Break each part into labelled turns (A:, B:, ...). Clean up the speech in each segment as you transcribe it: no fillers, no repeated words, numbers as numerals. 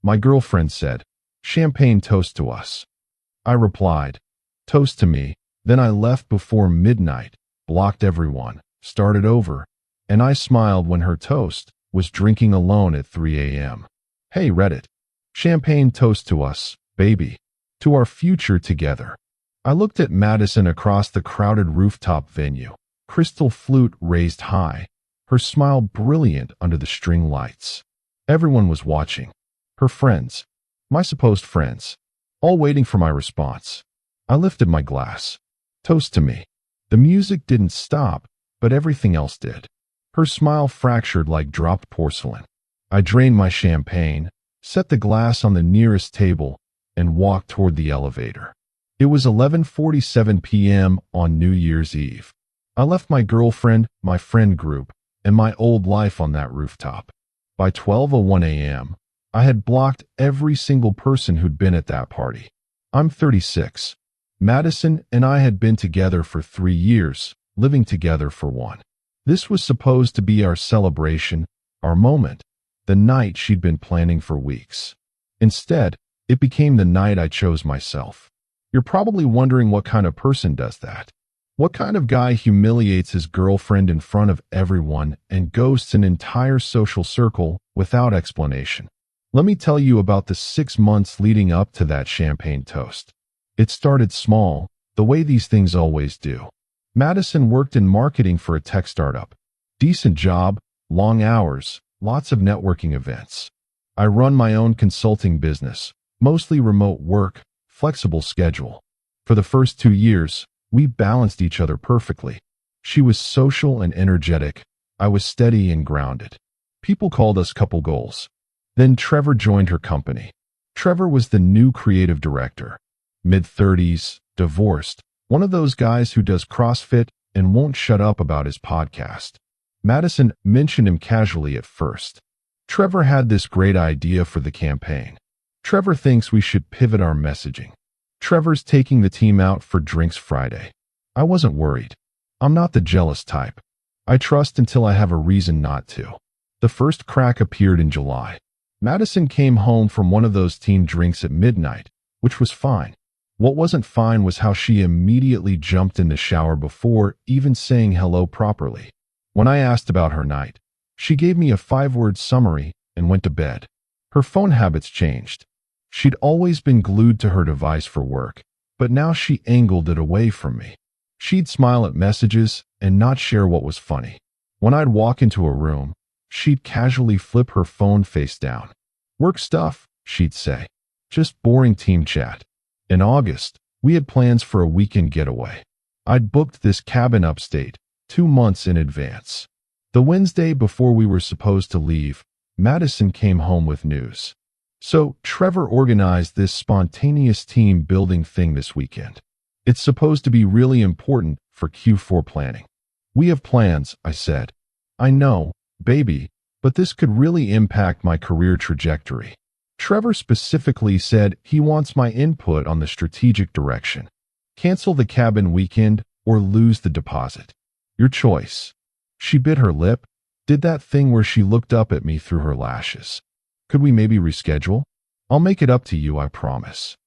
A: My girlfriend said, "Champagne toast to us." I replied, "Toast to me." Then I left before midnight, blocked everyone, started over, and I smiled when her toast was drinking alone at 3 a.m. Hey Reddit. Champagne toast to us, baby. To our future together. I looked at Madison across the crowded rooftop venue, crystal flute raised high, her smile brilliant under the string lights. Everyone was watching. Her friends, my supposed friends, all waiting for my response. I lifted my glass. Toast to me. The music didn't stop, but everything else did. Her smile fractured like dropped porcelain. I drained my champagne, set the glass on the nearest table, and walked toward the elevator. It was 11:47 p.m. on New Year's Eve. I left my girlfriend, my friend group, and my old life on that rooftop. By 12:01 a.m., I had blocked every single person who'd been at that party. I'm 36. Madison and I had been together for 3 years, living together for 1. This was supposed to be our celebration, our moment, the night she'd been planning for weeks. Instead, it became the night I chose myself. You're probably wondering what kind of person does that. What kind of guy humiliates his girlfriend in front of everyone and ghosts an entire social circle without explanation? Let me tell you about the 6 months leading up to that champagne toast. It started small, the way these things always do. Madison worked in marketing for a tech startup. Decent job, long hours, lots of networking events. I run my own consulting business, mostly remote work, flexible schedule. For the first 2 years, we balanced each other perfectly. She was social and energetic. I was steady and grounded. People called us couple goals. Then Trevor joined her company. Trevor was the new creative director. Mid-30s, divorced, one of those guys who does CrossFit and won't shut up about his podcast. Madison mentioned him casually at first. Trevor had this great idea for the campaign. Trevor thinks we should pivot our messaging. Trevor's taking the team out for drinks Friday. I wasn't worried. I'm not the jealous type. I trust until I have a reason not to. The first crack appeared in July. Madison came home from one of those team drinks at midnight, which was fine. What wasn't fine was how she immediately jumped in the shower before even saying hello properly. When I asked about her night, she gave me a 5-word summary and went to bed. Her phone habits changed. She'd always been glued to her device for work, but now she angled it away from me. She'd smile at messages and not share what was funny. When I'd walk into a room, she'd casually flip her phone face down. "Work stuff," she'd say. "Just boring team chat." In August, we had plans for a weekend getaway. I'd booked this cabin upstate 2 months in advance. The Wednesday before we were supposed to leave, Madison came home with news. So Trevor organized this spontaneous team building thing this weekend. It's supposed to be really important for Q4 planning. "We have plans," I said. "I know, baby, but this could really impact my career trajectory." Trevor specifically said he wants my input on the strategic direction. Cancel the cabin weekend or lose the deposit. Your choice. She bit her lip, did that thing where she looked up at me through her lashes. "Could we maybe reschedule? I'll make it up to you, I promise."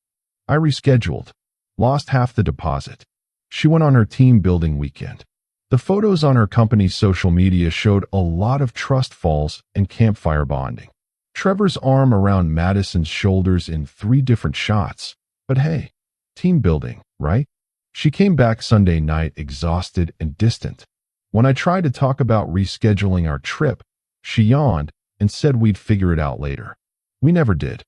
A: I rescheduled. Lost half the deposit. She went on her team building weekend. The photos on her company's social media showed a lot of trust falls and campfire bonding. Trevor's arm around Madison's shoulders in 3 different shots. But hey, team building, right? She came back Sunday night exhausted and distant. When I tried to talk about rescheduling our trip, she yawned and said we'd figure it out later. We never did.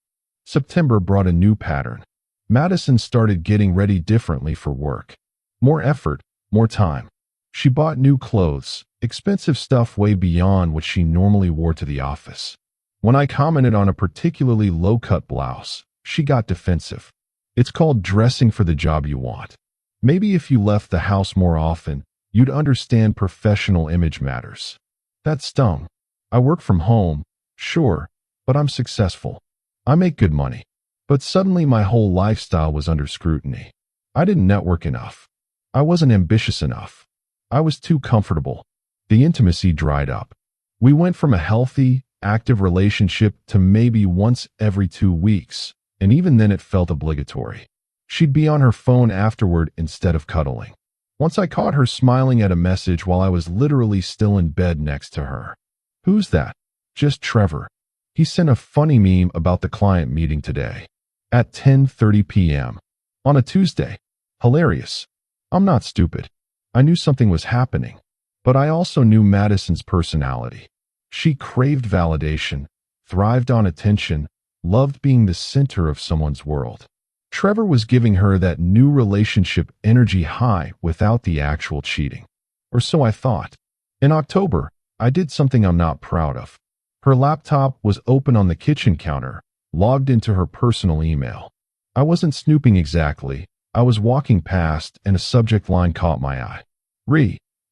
A: September brought a new pattern. Madison started getting ready differently for work. More effort, more time. She bought new clothes, expensive stuff way beyond what she normally wore to the office. When I commented on a particularly low-cut blouse, she got defensive. It's called dressing for the job you want. Maybe if you left the house more often, you'd understand professional image matters. That stung. I work from home, sure, but I'm successful. I make good money. But suddenly my whole lifestyle was under scrutiny. I didn't network enough. I wasn't ambitious enough. I was too comfortable. The intimacy dried up. We went from a healthy, active relationship to maybe once every 2 weeks, and even then it felt obligatory. She'd be on her phone afterward instead of cuddling. Once I caught her smiling at a message while I was literally still in bed next to her. "Who's that?" "Just Trevor. He sent a funny meme about the client meeting today at 10:30 p.m. on a Tuesday. Hilarious." I'm not stupid. I knew something was happening, but I also knew Madison's personality. She craved validation, thrived on attention, loved being the center of someone's world. Trevor was giving her that new relationship energy high without the actual cheating. Or so I thought. In October, I did something I'm not proud of. Her laptop was open on the kitchen counter, logged into her personal email. I wasn't snooping exactly. I was walking past and a subject line caught my eye.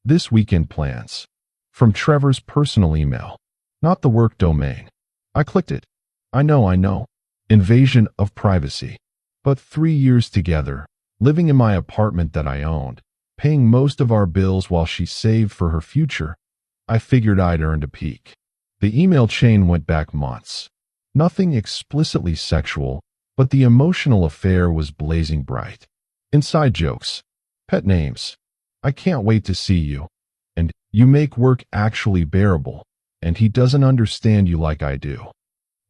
A: This weekend plans. From Trevor's personal email. Not the work domain. I clicked it. I know. Invasion of privacy. But 3 years together, living in my apartment that I owned, paying most of our bills while she saved for her future, I figured I'd earned a peek. The email chain went back months. Nothing explicitly sexual, but the emotional affair was blazing bright. Inside jokes. Pet names. "I can't wait to see you." And "You make work actually bearable." And "He doesn't understand you like I do."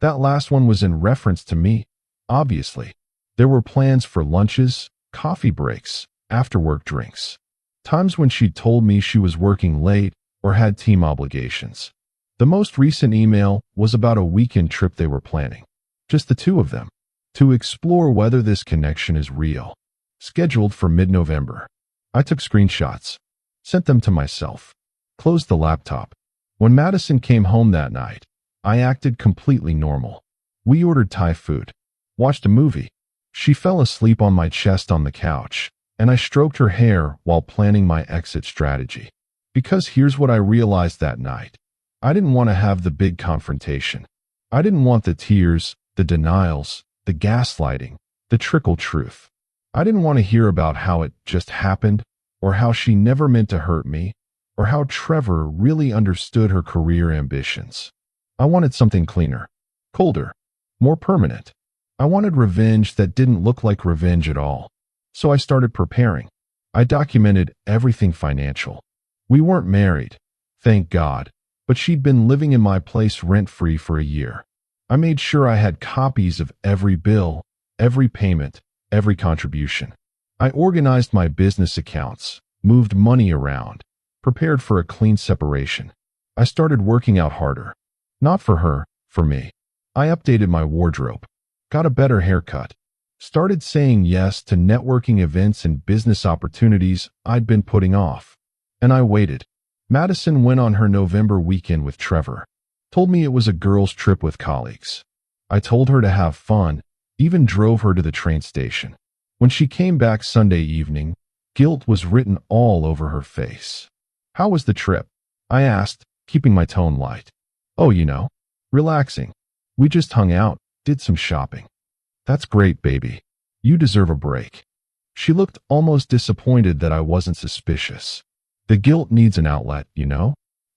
A: That last one was in reference to me, obviously. There were plans for lunches, coffee breaks, after-work drinks. Times when she'd told me she was working late or had team obligations. The most recent email was about a weekend trip they were planning. Just the two of them. To explore whether this connection is real. Scheduled for mid-November. I took screenshots. Sent them to myself. Closed the laptop. When Madison came home that night, I acted completely normal. We ordered Thai food. Watched a movie. She fell asleep on my chest on the couch, and I stroked her hair while planning my exit strategy. Because here's what I realized that night. I didn't want to have the big confrontation. I didn't want the tears, the denials, the gaslighting, the trickle truth. I didn't want to hear about how it just happened, or how she never meant to hurt me, or how Trevor really understood her career ambitions. I wanted something cleaner, colder, more permanent. I wanted revenge that didn't look like revenge at all. So I started preparing. I documented everything financial. We weren't married, thank God, but she'd been living in my place rent-free for a year. I made sure I had copies of every bill, every payment, every contribution. I organized my business accounts, moved money around, prepared for a clean separation. I started working out harder. Not for her, for me. I updated my wardrobe. Got a better haircut. Started saying yes to networking events and business opportunities I'd been putting off. And I waited. Madison went on her November weekend with Trevor. Told me it was a girls' trip with colleagues. I told her to have fun, even drove her to the train station. When she came back Sunday evening, guilt was written all over her face. "How was the trip?" I asked, keeping my tone light. "Oh, relaxing. We just hung out, did some shopping." "That's great, baby. You deserve a break." She looked almost disappointed that I wasn't suspicious. The guilt needs an outlet,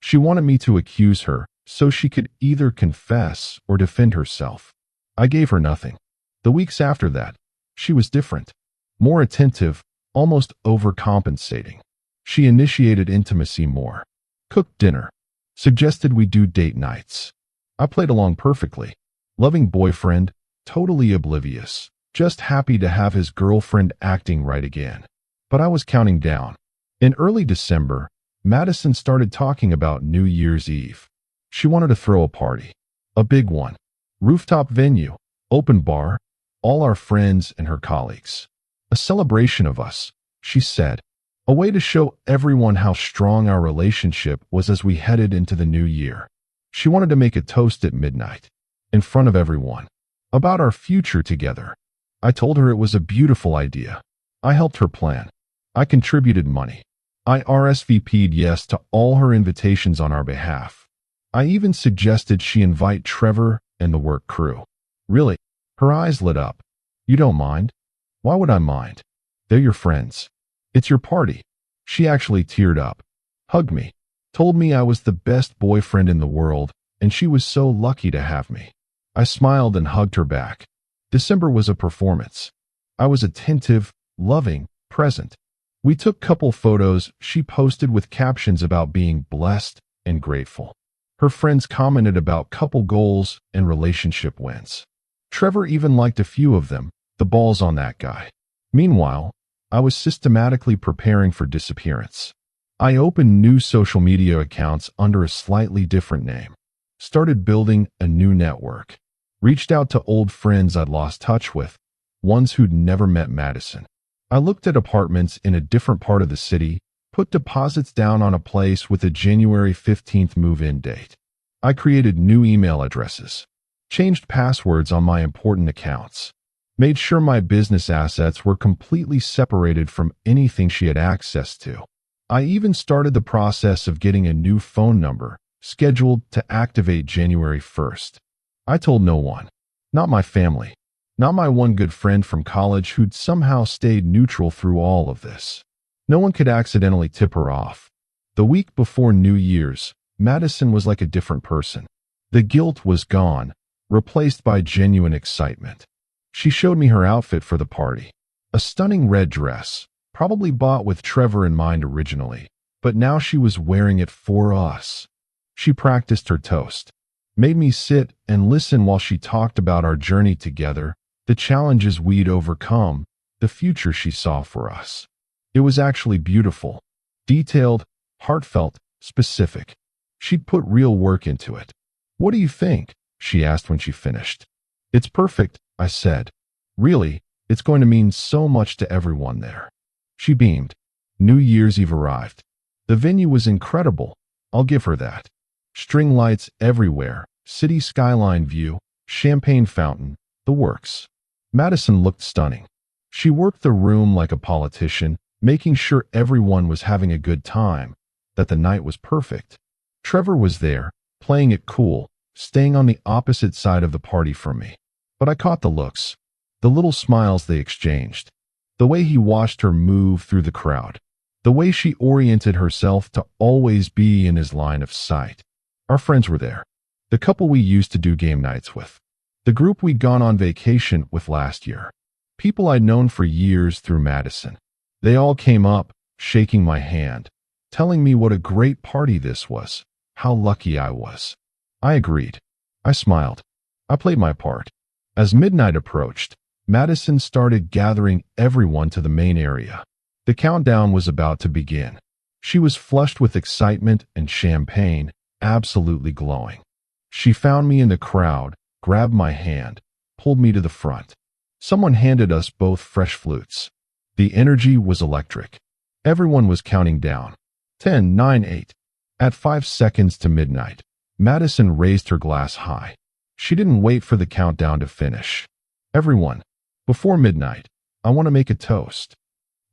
A: She wanted me to accuse her so she could either confess or defend herself. I gave her nothing. The weeks after that, she was different. More attentive, almost overcompensating. She initiated intimacy more. Cooked dinner. Suggested we do date nights. I played along perfectly. Loving boyfriend, totally oblivious, just happy to have his girlfriend acting right again. But I was counting down. In early December, Madison started talking about New Year's Eve. She wanted to throw a party. A big one. Rooftop venue. Open bar. All our friends and her colleagues. A celebration of us, she said. A way to show everyone how strong our relationship was as we headed into the new year. She wanted to make a toast at midnight. In front of everyone. About our future together. I told her it was a beautiful idea. I helped her plan. I contributed money. I RSVP'd yes to all her invitations on our behalf. I even suggested she invite Trevor and the work crew. Really? Her eyes lit up. "You don't mind?" "Why would I mind? They're your friends. It's your party." She actually teared up. Hugged me. Told me I was the best boyfriend in the world and she was so lucky to have me. I smiled and hugged her back. December was a performance. I was attentive, loving, present. We took couple photos she posted with captions about being blessed and grateful. Her friends commented about couple goals and relationship wins. Trevor even liked a few of them. The ball's on that guy. Meanwhile, I was systematically preparing for disappearance. I opened new social media accounts under a slightly different name, started building a new network, reached out to old friends I'd lost touch with, ones who'd never met Madison. I looked at apartments in a different part of the city, put deposits down on a place with a January 15th move-in date. I created new email addresses, changed passwords on my important accounts, made sure my business assets were completely separated from anything she had access to. I even started the process of getting a new phone number, scheduled to activate January 1st. I told no one, not my family, not my one good friend from college who'd somehow stayed neutral through all of this. No one could accidentally tip her off. The week before New Year's, Madison was like a different person. The guilt was gone, replaced by genuine excitement. She showed me her outfit for the party. A stunning red dress, probably bought with Trevor in mind originally, but now she was wearing it for us. She practiced her toast, made me sit and listen while she talked about our journey together, the challenges we'd overcome, the future she saw for us. It was actually beautiful, detailed, heartfelt, specific. She'd put real work into it. "What do you think?" she asked when she finished. "It's perfect," I said. "Really, it's going to mean so much to everyone there." She beamed. New Year's Eve arrived. The venue was incredible. I'll give her that. String lights everywhere, city skyline view, champagne fountain, the works. Madison looked stunning. She worked the room like a politician, making sure everyone was having a good time, that the night was perfect. Trevor was there, playing it cool, staying on the opposite side of the party from me. But I caught the looks, the little smiles they exchanged, the way he watched her move through the crowd, the way she oriented herself to always be in his line of sight. Our friends were there, the couple we used to do game nights with, the group we'd gone on vacation with last year, people I'd known for years through Madison. They all came up, shaking my hand, telling me what a great party this was, how lucky I was. I agreed. I smiled. I played my part. As midnight approached, Madison started gathering everyone to the main area. The countdown was about to begin. She was flushed with excitement and champagne, absolutely glowing. She found me in the crowd, grabbed my hand, pulled me to the front. Someone handed us both fresh flutes. The energy was electric. Everyone was counting down. 10, 9, 8. At 5 seconds to midnight, Madison raised her glass high. She didn't wait for the countdown to finish. "Everyone, before midnight, I want to make a toast."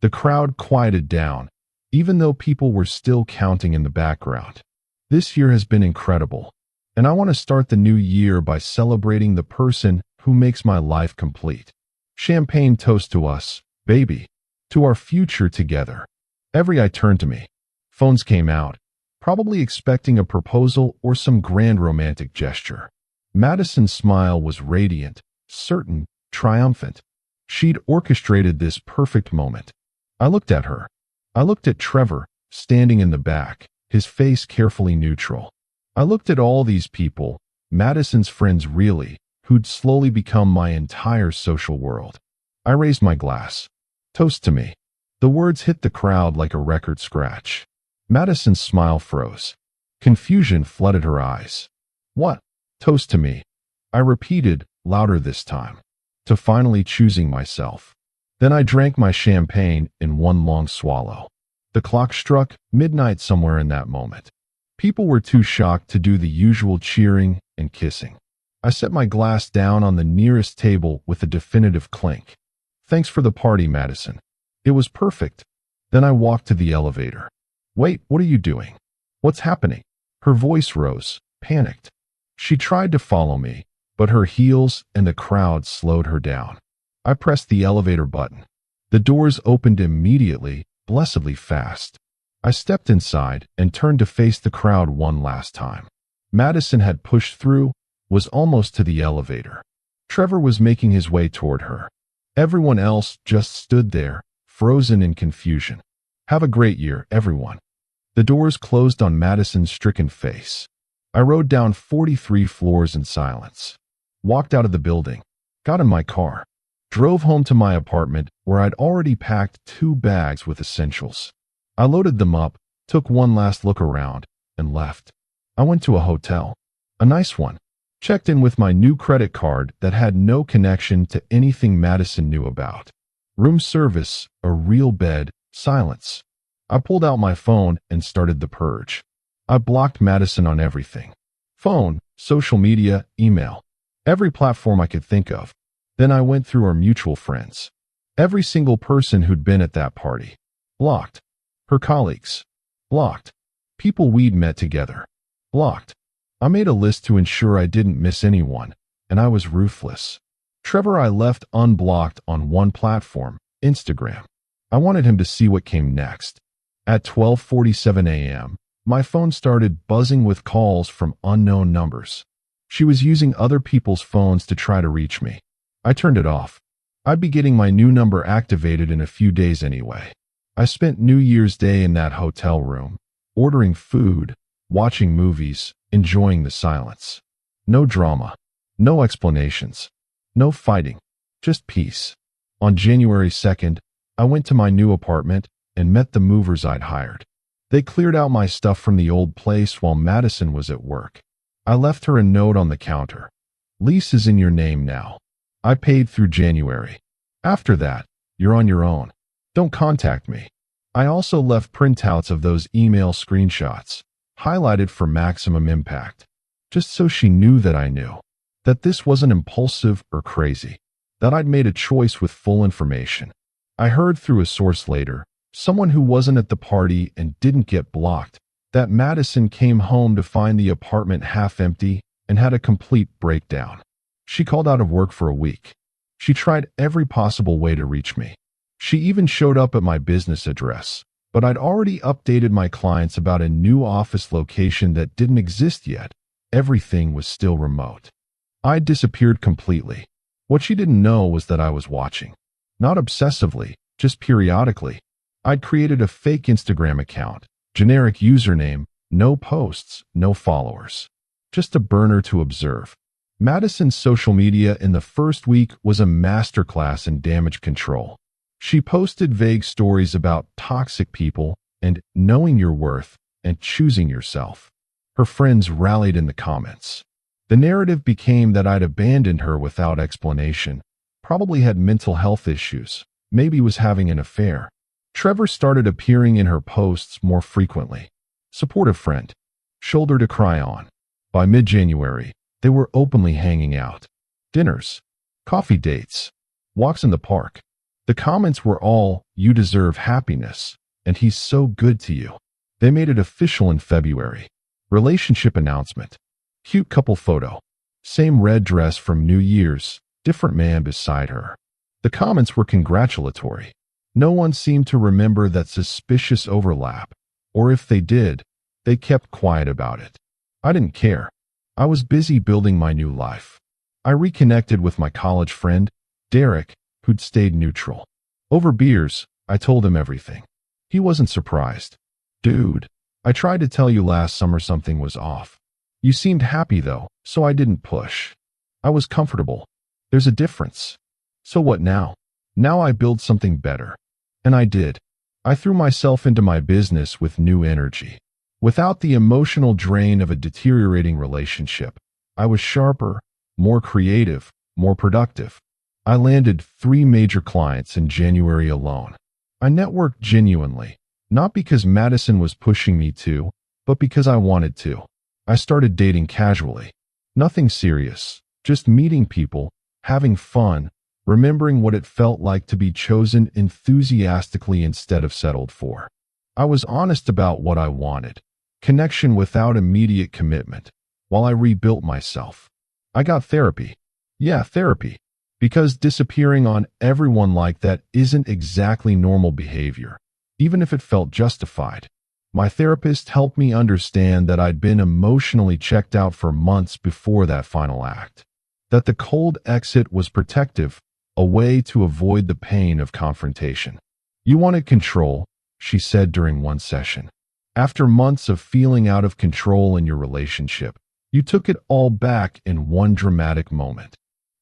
A: The crowd quieted down, even though people were still counting in the background. "This year has been incredible, and I want to start the new year by celebrating the person who makes my life complete. Champagne toast to us, baby, to our future together." Every eye turned to me. Phones came out, probably expecting a proposal or some grand romantic gesture. Madison's smile was radiant, certain, triumphant. She'd orchestrated this perfect moment. I looked at her. I looked at Trevor, standing in the back, his face carefully neutral. I looked at all these people, Madison's friends really, who'd slowly become my entire social world. I raised my glass. "Toast to me." The words hit the crowd like a record scratch. Madison's smile froze. Confusion flooded her eyes. "What?" "Toast to me," I repeated, louder this time, to finally choosing myself. Then I drank my champagne in one long swallow. The clock struck midnight somewhere in that moment. People were too shocked to do the usual cheering and kissing. I set my glass down on the nearest table with a definitive clink. "Thanks for the party, Madison. It was perfect." Then I walked to the elevator. "Wait, what are you doing? What's happening?" Her voice rose, panicked. She tried to follow me, but her heels and the crowd slowed her down. I pressed the elevator button. The doors opened immediately, blessedly fast. I stepped inside and turned to face the crowd one last time. Madison had pushed through, was almost to the elevator. Trevor was making his way toward her. Everyone else just stood there, frozen in confusion. Have a great year, everyone. The doors closed on Madison's stricken face. I rode down 43 floors in silence. Walked out of the building. Got in my car. Drove home to my apartment where I'd already packed 2 bags with essentials. I loaded them up, took one last look around, and left. I went to a hotel. A nice one. Checked in with my new credit card that had no connection to anything Madison knew about. Room service, a real bed, silence. I pulled out my phone and started the purge. I blocked Madison on everything. Phone, social media, email. Every platform I could think of. Then I went through our mutual friends. Every single person who'd been at that party. Blocked. Her colleagues. Blocked. People we'd met together. Blocked. I made a list to ensure I didn't miss anyone, and I was ruthless. Trevor I left unblocked on one platform, Instagram. I wanted him to see what came next. At 12:47 a.m., my phone started buzzing with calls from unknown numbers. She was using other people's phones to try to reach me. I turned it off. I'd be getting my new number activated in a few days anyway. I spent New Year's Day in that hotel room, ordering food, watching movies, enjoying the silence. No drama, no explanations, no fighting, just peace. On January 2nd, I went to my new apartment and met the movers I'd hired. They cleared out my stuff from the old place while Madison was at work. I left her a note on the counter. Lease is in your name now. I paid through January. After that, you're on your own. Don't contact me. I also left printouts of those email screenshots, highlighted for maximum impact, just so she knew that I knew, that this wasn't impulsive or crazy, that I'd made a choice with full information. I heard through a source later, someone who wasn't at the party and didn't get blocked, that Madison came home to find the apartment half empty and had a complete breakdown. She called out of work for a week. She tried every possible way to reach me. She even showed up at my business address, but I'd already updated my clients about a new office location that didn't exist yet. Everything was still remote. I'd disappeared completely. What she didn't know was that I was watching. Not obsessively, just periodically. I'd created a fake Instagram account, generic username, no posts, no followers. Just a burner to observe. Madison's social media in the first week was a masterclass in damage control. She posted vague stories about toxic people and knowing your worth and choosing yourself. Her friends rallied in the comments. The narrative became that I'd abandoned her without explanation, probably had mental health issues, maybe was having an affair. Trevor started appearing in her posts more frequently. Supportive friend. Shoulder to cry on. By mid-January, they were openly hanging out. Dinners. Coffee dates. Walks in the park. The comments were all, "You deserve happiness," and "He's so good to you." They made it official in February. Relationship announcement. Cute couple photo. Same red dress from New Year's, different man beside her. The comments were congratulatory. No one seemed to remember that suspicious overlap, or if they did, they kept quiet about it. I didn't care. I was busy building my new life. I reconnected with my college friend, Derek, who'd stayed neutral. Over beers, I told him everything. He wasn't surprised. "Dude, I tried to tell you last summer something was off. You seemed happy though, so I didn't push. I was comfortable. There's a difference. So what now? Now I build something better." And I did. I threw myself into my business with new energy. Without the emotional drain of a deteriorating relationship, I was sharper, more creative, more productive. I landed 3 major clients in January alone. I networked genuinely, not because Madison was pushing me to, but because I wanted to. I started dating casually. Nothing serious, just meeting people, having fun, remembering what it felt like to be chosen enthusiastically instead of settled for. I was honest about what I wanted, connection without immediate commitment, while I rebuilt myself. I got therapy. Yeah, therapy. Because disappearing on everyone like that isn't exactly normal behavior, even if it felt justified. My therapist helped me understand that I'd been emotionally checked out for months before that final act. That the cold exit was protective, a way to avoid the pain of confrontation. You wanted control, she said during one session. After months of feeling out of control in your relationship, you took it all back in one dramatic moment.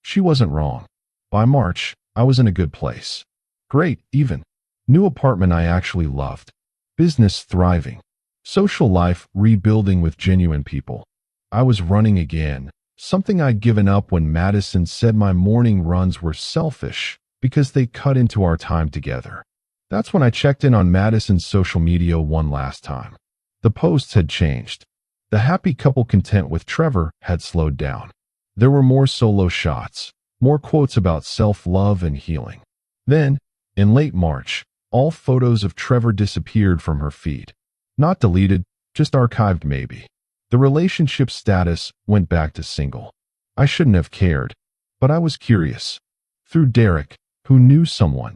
A: She wasn't wrong. By March, I was in a good place. Great, even. New apartment I actually loved. Business thriving. Social life rebuilding with genuine people. I was running again, something I'd given up when Madison said my morning runs were selfish because they cut into our time together. That's when I checked in on Madison's social media one last time. The posts had changed. The happy couple content with Trevor had slowed down. There were more solo shots, more quotes about self-love and healing. Then, in late March, all photos of Trevor disappeared from her feed. Not deleted, just archived maybe. The relationship status went back to single. I shouldn't have cared, but I was curious. Through Derek, who knew someone,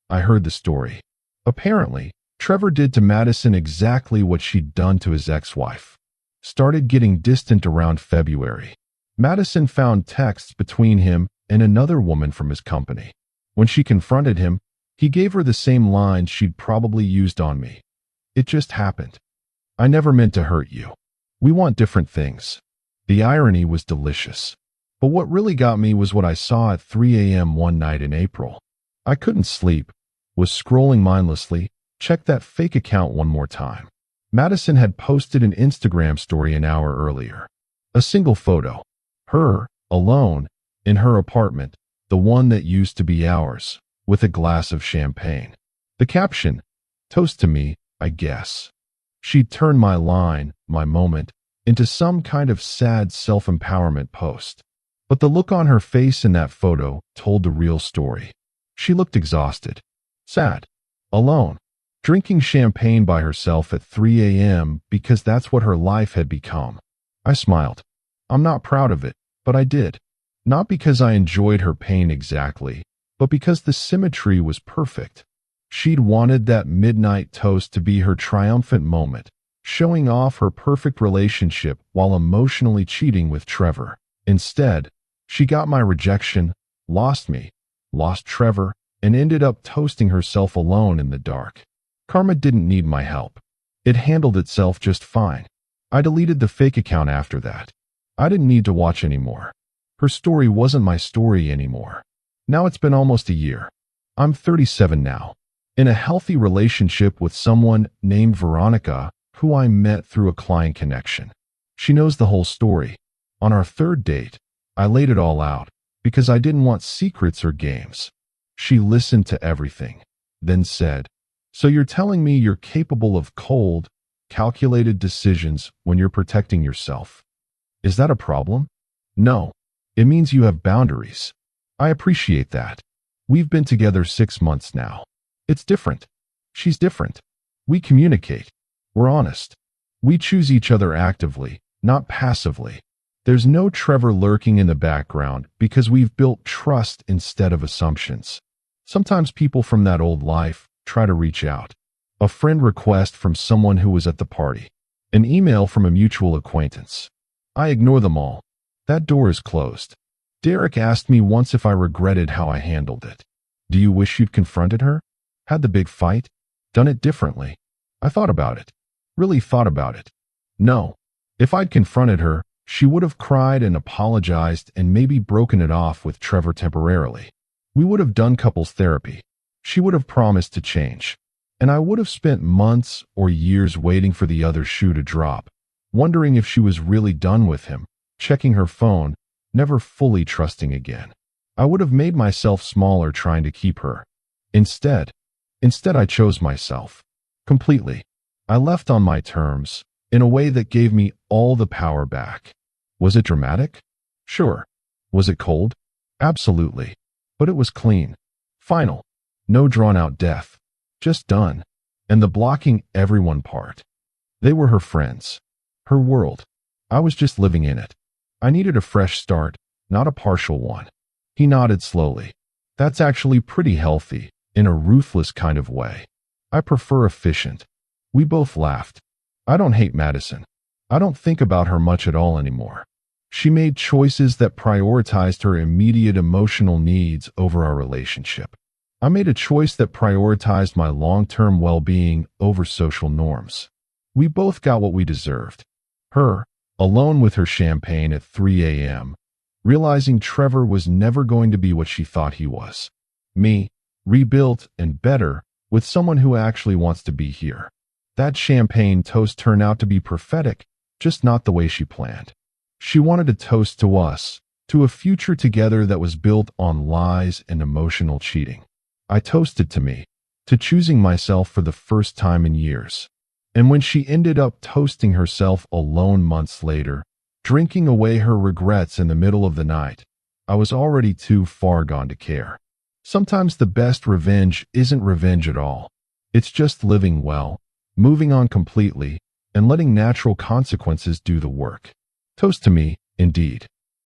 A: I heard the story. Apparently, Trevor did to Madison exactly what she'd done to his ex-wife. Started getting distant around February. Madison found texts between him and another woman from his company. When she confronted him, he gave her the same lines she'd probably used on me. It just happened. I never meant to hurt you. We want different things. The irony was delicious. But what really got me was what I saw at 3 a.m. one night in April. I couldn't sleep, was scrolling mindlessly, checked that fake account one more time. Madison had posted an Instagram story an hour earlier. A single photo. Her, alone, in her apartment, the one that used to be ours, with a glass of champagne. The caption, "Toast to me, I guess." She'd turned my line, my moment, into some kind of sad self-empowerment post. But the look on her face in that photo told the real story. She looked exhausted, sad, alone, drinking champagne by herself at 3 a.m. because that's what her life had become. I smiled. I'm not proud of it, but I did. Not because I enjoyed her pain exactly, but because the symmetry was perfect. She'd wanted that midnight toast to be her triumphant moment, showing off her perfect relationship while emotionally cheating with Trevor. Instead, she got my rejection, lost me, lost Trevor, and ended up toasting herself alone in the dark. Karma didn't need my help. It handled itself just fine. I deleted the fake account after that. I didn't need to watch anymore. Her story wasn't my story anymore. Now it's been almost a year. I'm 37 now, in a healthy relationship with someone named Veronica, who I met through a client connection. She knows the whole story. On our third date, I laid it all out because I didn't want secrets or games. She listened to everything, then said, "So you're telling me you're capable of cold, calculated decisions when you're protecting yourself? Is that a problem?" "No. It means you have boundaries." "I appreciate that. We've been together 6 months now. It's different. She's different. We communicate. We're honest. We choose each other actively, not passively. There's no Trevor lurking in the background because we've built trust instead of assumptions. Sometimes people from that old life try to reach out. A friend request from someone who was at the party. An email from a mutual acquaintance. I ignore them all. That door is closed. Derek asked me once if I regretted how I handled it. Do you wish you'd confronted her? Had the big fight? Done it differently? I thought about it. Really thought about it. No. If I'd confronted her, she would have cried and apologized and maybe broken it off with Trevor temporarily. We would have done couples therapy. She would have promised to change. And I would have spent months or years waiting for the other shoe to drop, wondering if she was really done with him, checking her phone, never fully trusting again. I would have made myself smaller trying to keep her. Instead I chose myself. Completely. I left on my terms, in a way that gave me all the power back. Was it dramatic? Sure. Was it cold? Absolutely. But it was clean. Final. No drawn-out death. Just done. And the blocking everyone part. They were her friends. Her world. I was just living in it. I needed a fresh start, not a partial one. He nodded slowly. That's actually pretty healthy, in a ruthless kind of way. I prefer efficient. We both laughed. I don't hate Madison. I don't think about her much at all anymore. She made choices that prioritized her immediate emotional needs over our relationship. I made a choice that prioritized my long-term well-being over social norms. We both got what we deserved. Her, alone with her champagne at 3 a.m., realizing Trevor was never going to be what she thought he was. Me, rebuilt and better, with someone who actually wants to be here. That champagne toast turned out to be prophetic, just not the way she planned. She wanted to toast to us, to a future together that was built on lies and emotional cheating. I toasted to me, to choosing myself for the first time in years. And when she ended up toasting herself alone months later, drinking away her regrets in the middle of the night, I was already too far gone to care. Sometimes the best revenge isn't revenge at all. It's just living well, moving on completely, and letting natural consequences do the work. Toast to me, indeed.